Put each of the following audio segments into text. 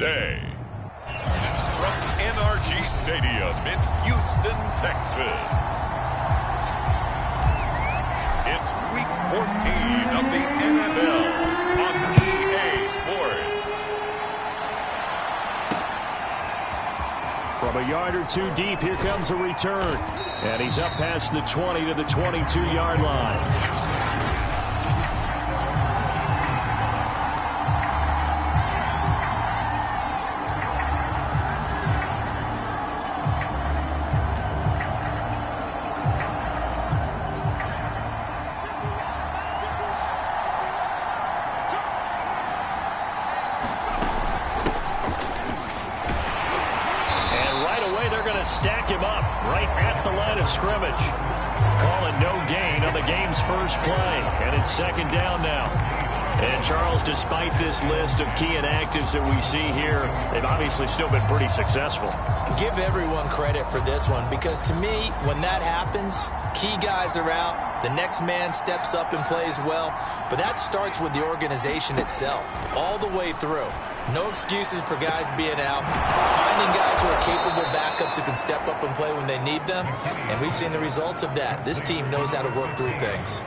today. From NRG Stadium in Houston, Texas. It's Week 14 of the NFL on EA Sports. From a yard or two deep, here comes a return. And he's up past the 20 to the 22-yard line. Stack him up right at the line of scrimmage. Calling no gain on the game's first play. And it's second down now. And Charles, despite this list of key inactives that we see here, they've obviously still been pretty successful. Give everyone credit for this one, because to me, when that happens, key guys are out, the next man steps up and plays well, but that starts with the organization itself, all the way through. No excuses for guys being out. Finding guys who are capable backups who can step up and play when they need them. And we've seen the results of that. This team knows how to work through things.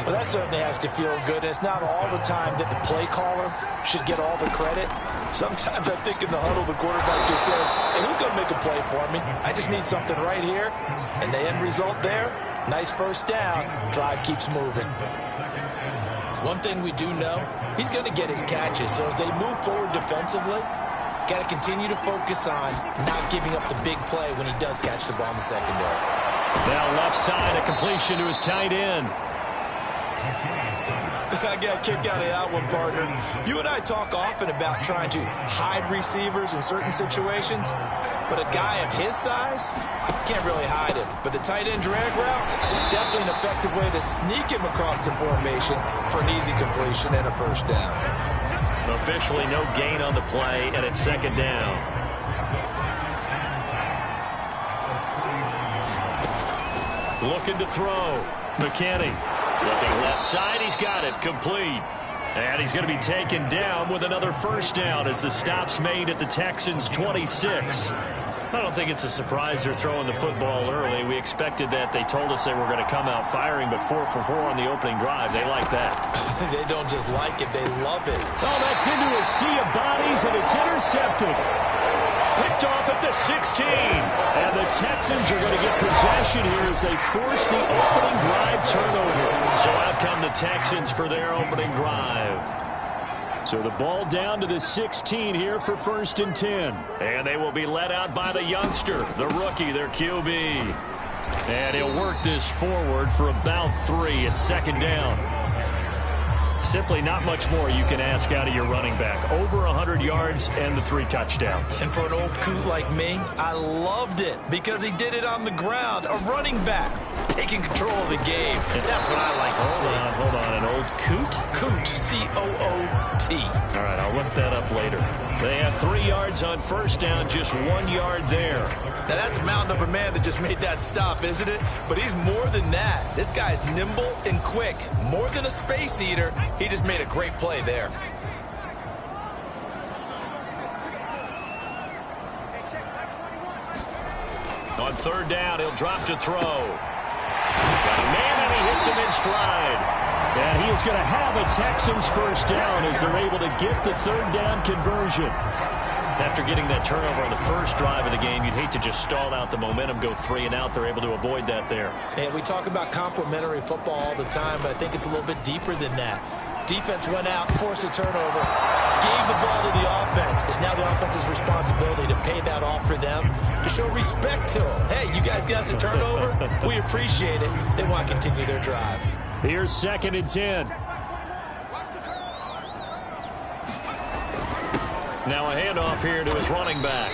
Well, that certainly has to feel good. And it's not all the time that the play caller should get all the credit. Sometimes I think in the huddle, the quarterback just says, hey, who's going to make a play for me? I just need something right here. And the end result there, nice first down. Drive keeps moving. One thing we do know, he's going to get his catches. So as they move forward defensively, got to continue to focus on not giving up the big play when he does catch the ball in the secondary. Now left side, a completion to his tight end. I got a kick out of that one, partner. You and I talk often about trying to hide receivers in certain situations, but a guy of his size can't really hide him. But the tight end drag route, definitely an effective way to sneak him across the formation for an easy completion and a first down. Officially no gain on the play, and it's second down. Looking to throw. McKinney. Looking left side, he's got it, complete. And he's going to be taken down with another first down as the stop's made at the Texans' 26. I don't think it's a surprise they're throwing the football early. We expected that. They told us they were going to come out firing, but 4 for 4 on the opening drive. They like that. They don't just like it, they love it. Oh, that's into a sea of bodies, and it's intercepted. Picked off at the 16. And the Texans are going to get possession here as they force the opening drive turnover. So out come the Texans for their opening drive. So the ball down to the 16 here for 1st and 10. And they will be led out by the youngster, the rookie, their QB. And he'll work this forward for about 3 at second down. Simply not much more you can ask out of your running back. Over 100 yards and the 3 touchdowns. And for an old coot like me, I loved it because he did it on the ground. A running back taking control of the game. That's what I like to see. Hold on. An old coot? Coot. C-O-O-T. All right, I'll look that up later. They have 3 yards on first down, just 1 yard there. Now, that's a mountain of a man that just made that stop, isn't it? But he's more than that. This guy's nimble and quick. More than a space eater. He just made a great play there. On third down, he'll drop to throw. Got a man, and he hits him in stride. And he is going to have a Texans first down as they're able to get the third down conversion. After getting that turnover on the first drive of the game, you'd hate to just stall out the momentum, go 3 and out. They're able to avoid that there. And we talk about complementary football all the time, but I think it's a little bit deeper than that. Defense went out, forced a turnover, gave the ball to the offense. It's now the offense's responsibility to pay that off for them, to show respect to them. Hey, you guys got a turnover? We appreciate it. They want to continue their drive. Here's 2nd and 10. Now a handoff here to his running back.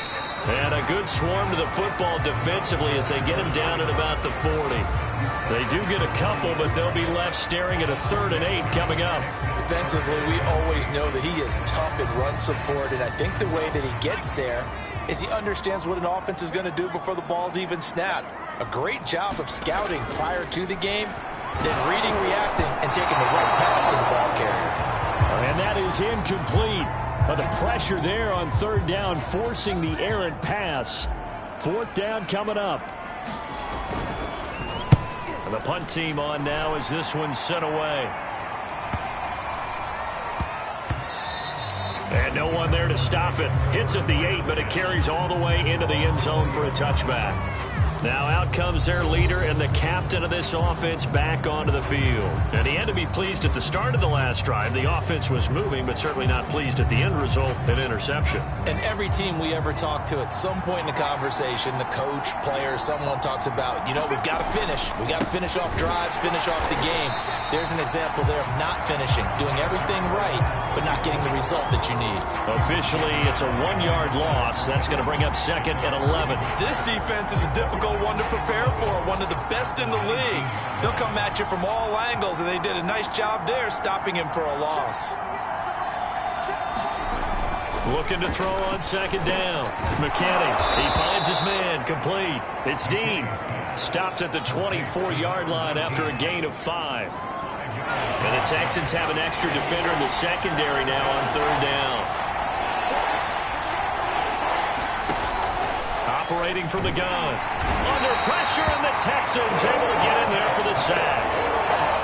And a good swarm to the football defensively as they get him down at about the 40. They do get a couple, but they'll be left staring at a 3rd and 8 coming up. Defensively, we always know that he is tough in run support, and I think the way that he gets there is he understands what an offense is going to do before the ball's even snapped. A great job of scouting prior to the game, then reading, reacting, and taking the right path to the ball carrier. And that is incomplete. But the pressure there on third down, forcing the errant pass. Fourth down coming up. And the punt team on now as this one's sent away. And no one there to stop it. Hits at the 8, but it carries all the way into the end zone for a touchback. Now out comes their leader and the captain of this offense back onto the field. And he had to be pleased at the start of the last drive. The offense was moving, but certainly not pleased at the end result, an interception. And every team we ever talk to at some point in the conversation, the coach, player, someone talks about, we've got to finish. We've got to finish off drives, finish off the game. There's an example there of not finishing, doing everything right, but not getting the result that you need. Officially, it's a 1-yard loss. That's going to bring up second and 11. This defense is a difficult one to prepare for, one of the best in the league. They'll come at you from all angles, and they did a nice job there stopping him for a loss. Looking to throw on second down. McKinney, he finds his man, complete. It's Dean. Stopped at the 24-yard line after a gain of 5. And the Texans have an extra defender in the secondary now on third down. Operating from the gun. Under pressure, and the Texans able to get in there for the sack.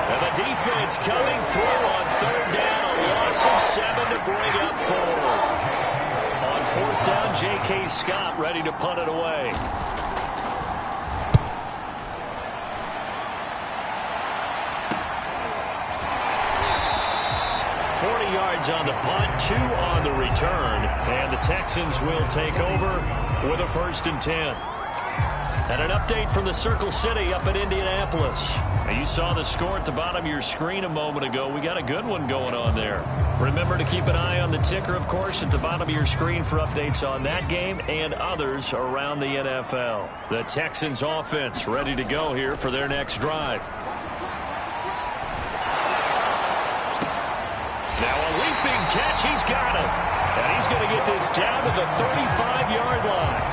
And the defense coming through on third down. A loss of 7 to bring up 4. On fourth down, J.K. Scott ready to punt it away. Yards on the punt, 2 on the return, and the Texans will take over with a 1st and 10. And an update from the Circle City up in Indianapolis. Now, you saw the score at the bottom of your screen a moment ago. We got a good one going on there. Remember to keep an eye on the ticker, of course, at the bottom of your screen for updates on that game and others around the NFL. The Texans offense ready to go here for their next drive. Catch, he's got it. And he's going to get this down to the 35-yard line.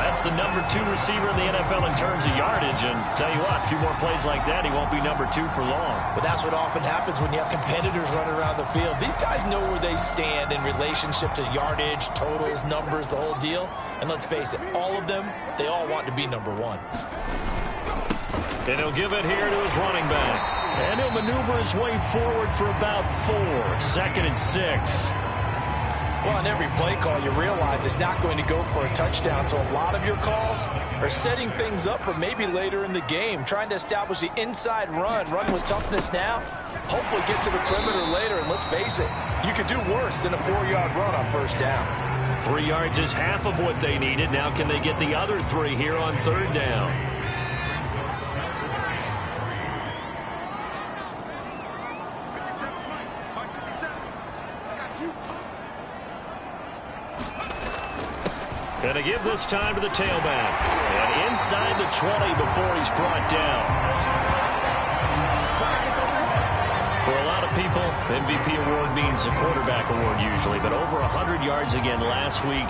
That's the number 2 receiver in the NFL in terms of yardage. And tell you what, a few more plays like that, he won't be number 2 for long. But that's what often happens when you have competitors running around the field. These guys know where they stand in relationship to yardage, totals, numbers, the whole deal. And let's face it, all of them, they all want to be number 1. And he'll give it here to his running back. And he'll maneuver his way forward for about 4. 2nd and 6. Well, on every play call, you realize it's not going to go for a touchdown. So a lot of your calls are setting things up for maybe later in the game, trying to establish the inside run with toughness now, hopefully get to the perimeter later. And let's face it, you could do worse than a 4-yard run on first down. 3 yards is half of what they needed. Now can they get the other 3 here on third down? Going to give this time to the tailback. And inside the 20 before he's brought down. For a lot of people, MVP award means a quarterback award usually. But over 100 yards again last week,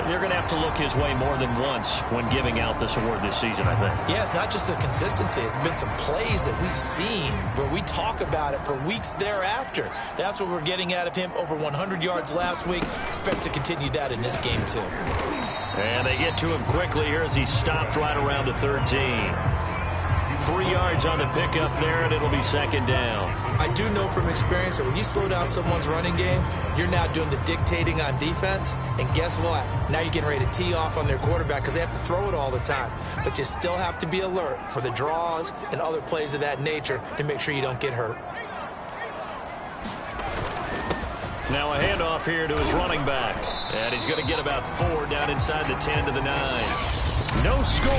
they're going to have to look his way more than once when giving out this award this season, I think. Yeah, it's not just the consistency. It's been some plays that we've seen where we talk about it for weeks thereafter. That's what we're getting out of him. Over 100 yards last week. Expects to continue that in this game, too. And they get to him quickly here as he stopped right around the 13. 3 yards on the pickup there, and it'll be 2nd down. I do know from experience that when you slow down someone's running game, you're now doing the dictating on defense. And guess what? Now you're getting ready to tee off on their quarterback because they have to throw it all the time. But you still have to be alert for the draws and other plays of that nature to make sure you don't get hurt. Now a handoff here to his running back. And he's going to get about 4 down inside the 10 to the 9. No score.